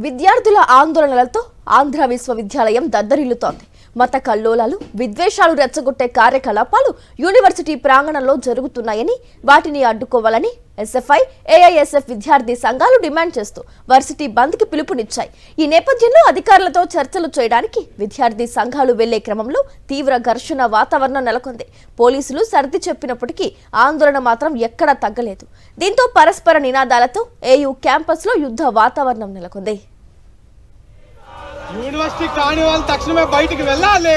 విద్యార్థుల ఆందోళనలతో ఆంధ్ర విశ్వవిద్యాలయం దద్దరిల్లుతోంది. మత కల్లోలాలు, విద్వేషాలు రెచ్చగొట్టే కార్యకలాపాలు యూనివర్సిటీ ప్రాంగణంలో జరుగుతున్నాయని, వాటిని అడ్డుకోవాలని ఎస్ఎఫ్ఐ, ఏఐఎస్ఎఫ్ విద్యార్థి సంఘాలు డిమాండ్ చేస్తూ వర్సిటీ బంద్కి పిలుపునిచ్చాయి. ఈ నేపథ్యంలో అధికారులతో చర్చలు చేయడానికి విద్యార్థి సంఘాలు వెళ్లే క్రమంలో తీవ్ర ఘర్షణ వాతావరణం నెలకొంది. పోలీసులు సర్ది చెప్పినప్పటికీ ఆందోళన మాత్రం ఎక్కడా తగ్గలేదు. దీంతో పరస్పర నినాదాలతో ఏయూ క్యాంపస్లో యుద్ధ వాతావరణం నెలకొంది. యూనివర్సిటీ కాని వాళ్ళు తక్షణమే బయటికి వెళ్ళాలి.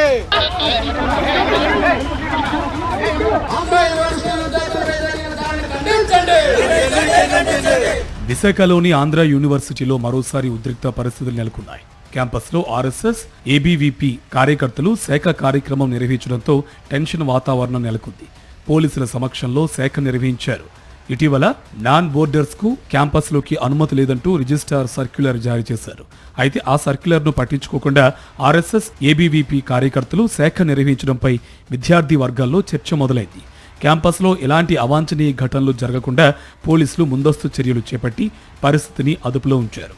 విశాఖలోని ఆంధ్ర యూనివర్సిటీలో మరోసారి ఉద్రిక్త పరిస్థితులు నెలకొన్నాయి. క్యాంపస్లో ఆర్ఎస్ఎస్, ఏబీవీపీ కార్యకర్తలు శాఖ కార్యక్రమం నిర్వహించడంతో టెన్షన్ వాతావరణం నెలకొంది. పోలీసుల సమక్షంలో శాఖ నిర్వహించారు. ఇటీవల నాన్ బోర్డర్స్ కు క్యాంపస్ లోకి అనుమతి లేదంటూ రిజిస్ట్రార్ సర్క్యులర్ జారీ చేశారు. అయితే ఆ సర్క్యులర్ ను పట్టించుకోకుండా ఆర్ఎస్ఎస్, ఏబీవీపీ కార్యకర్తలు శాఖ నిర్వహించడంపై విద్యార్థి వర్గాల్లో చర్చ మొదలైంది. క్యాంపస్లో ఎలాంటి అవాంఛనీయ ఘటనలు జరగకుండా పోలీసులు ముందస్తు చర్యలు చేపట్టి పరిస్థితిని అదుపులో ఉంచారు.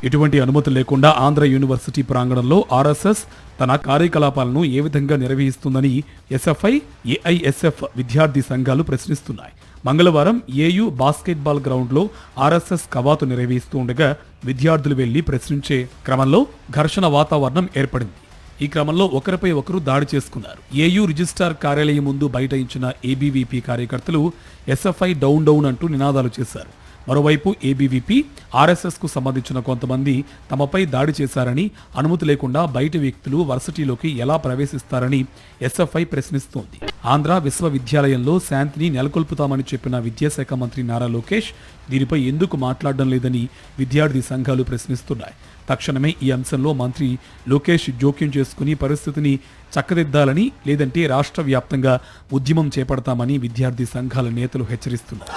ఎటువంటి అనుమతి లేకుండా ఆంధ్ర యూనివర్సిటీ ప్రాంగణంలో ఆర్ఎస్ఎస్ తన కార్యకలాపాలను ఏ విధంగా నిర్వహిస్తుందని ఎస్ఎఫ్ఐ, ఏఐఎస్ఎఫ్ విద్యార్థి సంఘాలు ప్రశ్నిస్తున్నాయి. మంగళవారం ఏయూ బాస్కెట్బాల్ గ్రౌండ్లో ఆర్ఎస్ఎస్ కవాతు నిర్వహిస్తూ ఉండగా విద్యార్థులు వెళ్లి ప్రశ్నించే క్రమంలో ఘర్షణ వాతావరణం ఏర్పడింది. ఈ క్రమంలో ఒకరిపై ఒకరు దాడి చేసుకున్నారు. ఏయూ రిజిస్ట్రార్ కార్యాలయం ముందు బైఠాయించిన ఏబీవీపీ కార్యకర్తలు ఎస్ఎఫ్ఐ డౌన్ డౌన్ అంటూ నినాదాలు చేశారు. మరోవైపు ఏబీవీపీ, ఆర్ఎస్ఎస్ కు సంబంధించిన కొంతమంది తమపై దాడి చేశారని, అనుమతి లేకుండా బయటి వ్యక్తులు వర్సిటీలోకి ఎలా ప్రవేశిస్తారని ఎస్ఎఫ్ఐ ప్రశ్నిస్తోంది. ఆంధ్ర విశ్వవిద్యాలయంలో శాంతిని నెలకొల్పుతామని చెప్పిన విద్యాశాఖ మంత్రి నారా లోకేష్ దీనిపై ఎందుకు మాట్లాడడం లేదని విద్యార్థి సంఘాలు ప్రశ్నిస్తున్నాయి. తక్షణమే ఈ అంశంలో మంత్రి లోకేష్ జోక్యం చేసుకుని పరిస్థితిని చక్కదిద్దాలని, లేదంటే రాష్ట్ర వ్యాప్తంగా ఉద్యమం చేపడతామని విద్యార్థి సంఘాల నేతలు హెచ్చరిస్తున్నారు.